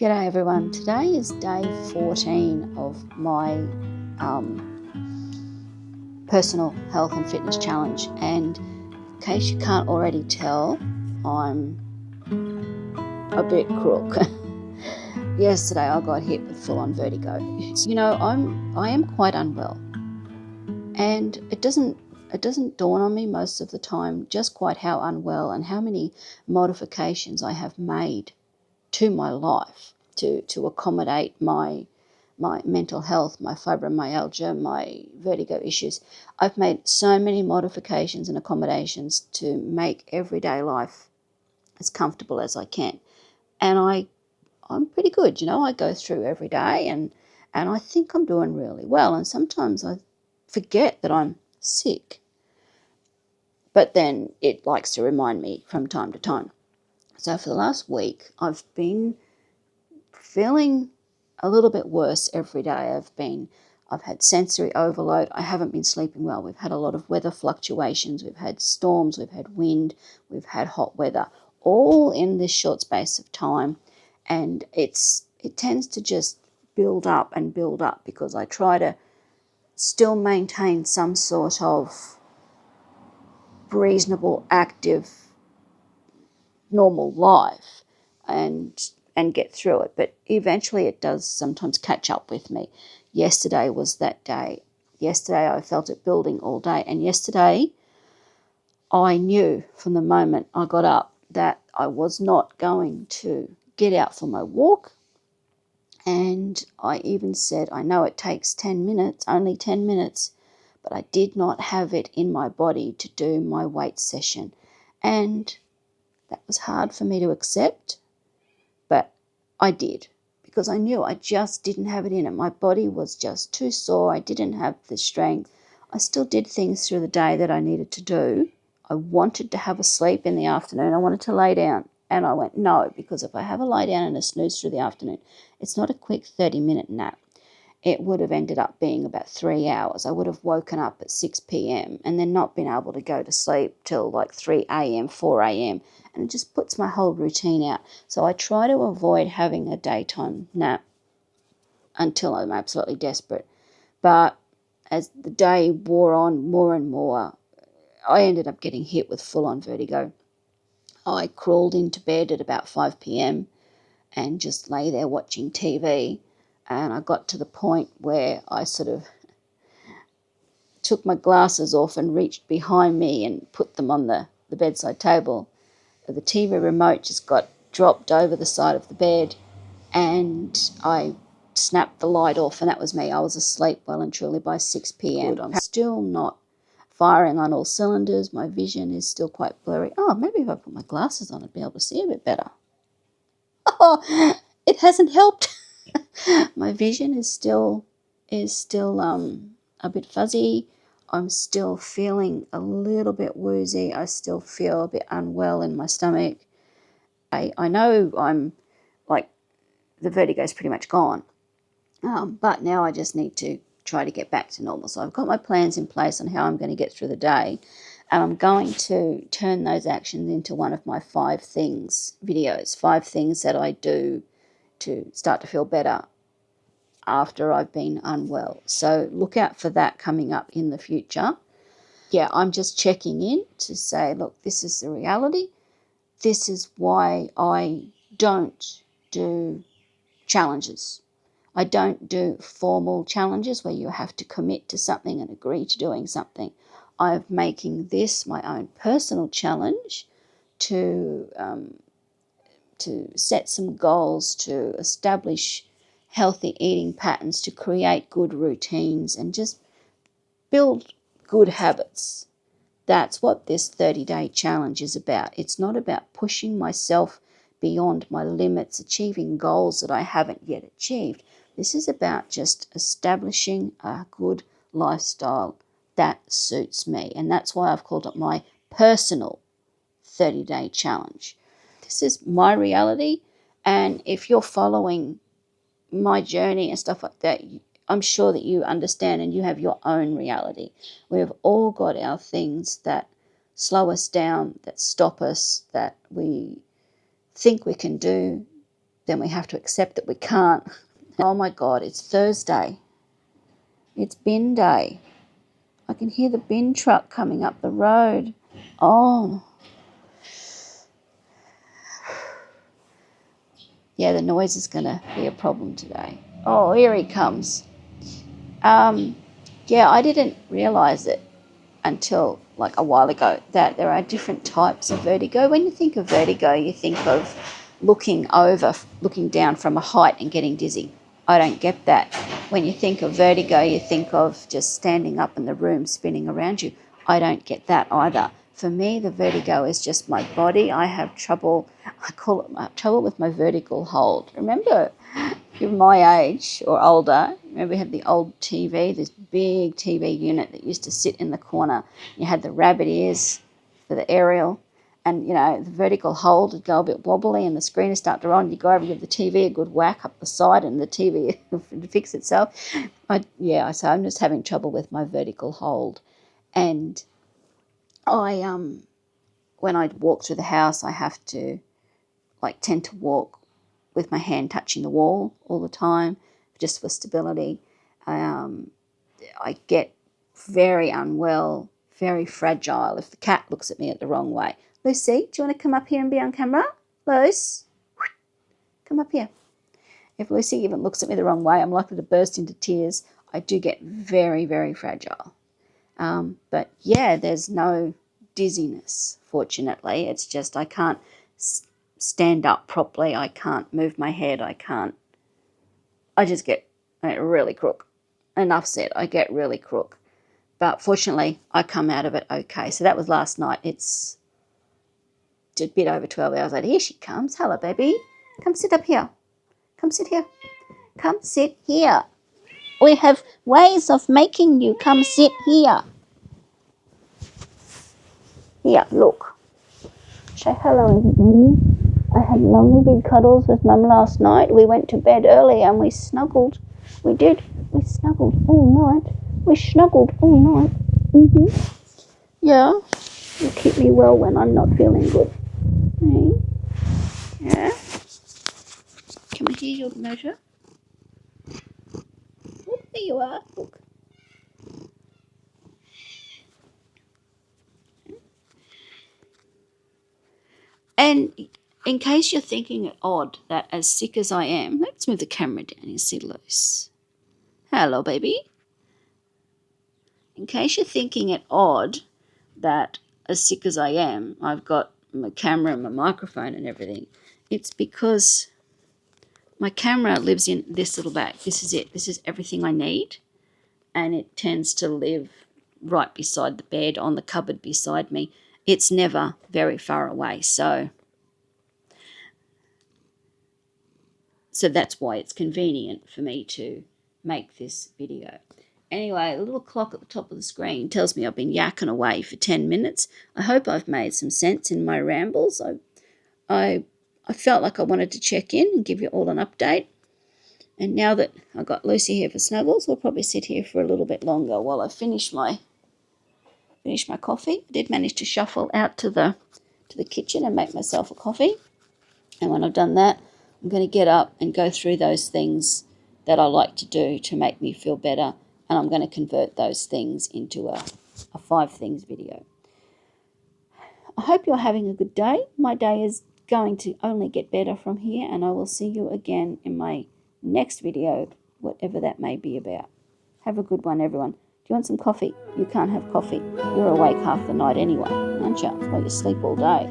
G'day everyone, today is day 14 of my personal health and fitness challenge, and in case you can't already tell, I'm a bit crook. Yesterday I got hit with full-on vertigo. You know, I am quite unwell, and it doesn't dawn on me most of the time just quite how unwell and how many modifications I have made to my life to accommodate my mental health, my fibromyalgia, my vertigo issues. I've made so many modifications and accommodations to make everyday life as comfortable as I can. And I'm pretty good, you know. I go through every day and I think I'm doing really well. And sometimes I forget that I'm sick. But then it likes to remind me from time to time. So for the last week, I've been feeling a little bit worse every day. I've had sensory overload. I haven't been sleeping well. We've had a lot of weather fluctuations. We've had storms. We've had wind. We've had hot weather, all in this short space of time. And it tends to just build up and build up because I try to still maintain some sort of reasonable, active, normal life and get through it. But eventually it does sometimes catch up with me. Yesterday was that day. Yesterday I felt it building all day. And yesterday I knew from the moment I got up that I was not going to get out for my walk. And I even said, I know it takes 10 minutes, only 10 minutes, but I did not have it in my body to do my weight session. And that was hard for me to accept, but I did because I knew I just didn't have it in it. My body was just too sore. I didn't have the strength. I still did things through the day that I needed to do. I wanted to have a sleep in the afternoon. I wanted to lay down, and I went, no, because if I have a lie down and a snooze through the afternoon, it's not a quick 30-minute nap. It would have ended up being about 3 hours. I would have woken up at 6 p.m. and then not been able to go to sleep till like 3 a.m., 4 a.m., and it just puts my whole routine out. So I try to avoid having a daytime nap until I'm absolutely desperate. But as the day wore on more and more, I ended up getting hit with full-on vertigo. I crawled into bed at about 5 p.m. and just lay there watching TV. And I got to the point where I sort of took my glasses off and reached behind me and put them on the bedside table. The TV remote just got dropped over the side of the bed, and I snapped the light off, and that was me. I was asleep well and truly by 6 p.m. I'm still not firing on all cylinders. My vision is still quite blurry. Oh, maybe if I put my glasses on, I'd be able to see a bit better. Oh, it hasn't helped. My vision is still a bit fuzzy. I'm still feeling a little bit woozy. I still feel a bit unwell in my stomach. I know I'm like the vertigo is pretty much gone, but now I just need to try to get back to normal. So I've got my plans in place on how I'm going to get through the day, and I'm going to turn those actions into one of my 5 things videos, 5 things that I do to start to feel better after I've been unwell. So look out for that coming up in the future. Yeah, I'm just checking in to say, look, this is the reality. This is why I don't do challenges. I don't do formal challenges where you have to commit to something and agree to doing something. I'm making this my own personal challenge to set some goals, to establish healthy eating patterns, to create good routines and just build good habits. That's what this 30-day challenge is about. It's not about pushing myself beyond my limits, achieving goals that I haven't yet achieved. This is about just establishing a good lifestyle that suits me. And that's why I've called it my personal 30-day challenge. This is my reality. And if you're following my journey and stuff like that, I'm sure that you understand and you have your own reality. We've all got our things that slow us down, that stop us, that we think we can do then we have to accept that we can't. Oh my God, it's Thursday. It's bin day. I can hear the bin truck coming up the road. Oh. Yeah, the noise is going to be a problem today. Oh, here he comes. Yeah, I didn't realise it until like a while ago that there are different types of vertigo. When you think of vertigo, you think of looking down from a height and getting dizzy. I don't get that. When you think of vertigo, you think of just standing up and the room spinning around you. I don't get that either. For me, the vertigo is just my body. I have trouble, I call it trouble with my vertical hold. Remember, if you're my age or older, remember we had the old TV, this big TV unit that used to sit in the corner. You had the rabbit ears for the aerial, and, you know, the vertical hold would go a bit wobbly and the screen would start to run. You go over and give the TV a good whack up the side and the TV would fix itself. So I'm just having trouble with my vertical hold. And when I walk through the house, I have to tend to walk with my hand touching the wall all the time, just for stability. I get very unwell, very fragile if the cat looks at me at the wrong way. Lucy, do you want to come up here and be on camera? Luce, come up here. If Lucy even looks at me the wrong way, I'm likely to burst into tears. I do get very, very fragile. But yeah, there's no dizziness, fortunately. It's just I can't stand up properly. I can't move my head. I just get really crook. Enough said, I get really crook. But fortunately, I come out of it okay. So that was last night. It's a bit over 12 hours later. Here she comes. Hello, baby. Come sit up here. Come sit here. Come sit here. We have ways of making you come sit here. Here, look. Say hello, everybody. I had lovely big cuddles with Mum last night. We went to bed early and we snuggled. We did. We snuggled all night. We snuggled all night. Yeah. You keep me well when I'm not feeling good. Hey? Yeah. Can we hear your measure? Oh, there you are. Look. And in case you're thinking it odd that as sick as I am, let's move the camera down and see Luce. Hello, baby. In case you're thinking it odd that as sick as I am, I've got my camera and my microphone and everything, it's because my camera lives in this little bag. This is it. This is everything I need. And it tends to live right beside the bed, on the cupboard beside me. It's never very far away. So that's why it's convenient for me to make this video. Anyway, a little clock at the top of the screen tells me I've been yakking away for 10 minutes. I hope I've made some sense in my rambles. I felt like I wanted to check in and give you all an update. And now that I've got Lucy here for Snuggles, we'll probably sit here for a little bit longer while I finish my coffee. I did manage to shuffle out to the kitchen and make myself a coffee. And when I've done that, I'm going to get up and go through those things that I like to do to make me feel better. And I'm going to convert those things into a 5 things video. I hope you're having a good day. My day is going to only get better from here, and I will see you again in my next video, whatever that may be about. Have a good one, everyone. Do you want some coffee? You can't have coffee. You're awake half the night anyway, aren't you? Well, you sleep all day.